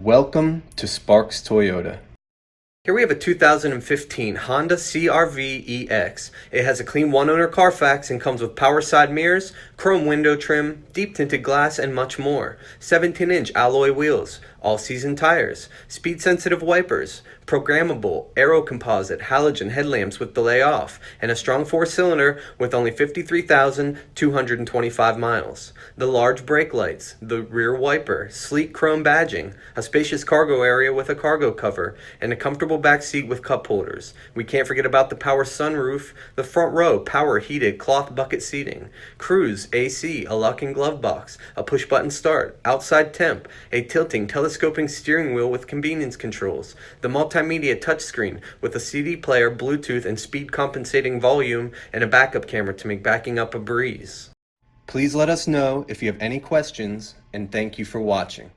Welcome to Sparks Toyota. Here we have a 2015 Honda CR-V EX. It has a clean one-owner Carfax and comes with power side mirrors, chrome window trim, deep tinted glass, and much more. 17-inch alloy wheels, all-season tires, speed-sensitive wipers, programmable aero composite halogen headlamps with delay off, and a strong four-cylinder with only 53,225 miles. The large brake lights, the rear wiper, sleek chrome badging, a spacious cargo area with a cargo cover, and a comfortable back seat with cup holders. We can't forget about the power sunroof, the front row power heated cloth bucket seating, cruise AC, a lock and glove box, a push button start, outside temp, a tilting telescoping steering wheel with convenience controls, the multimedia touchscreen with a CD player, Bluetooth, and speed compensating volume, and a backup camera to make backing up a breeze. Please let us know if you have any questions, and thank you for watching.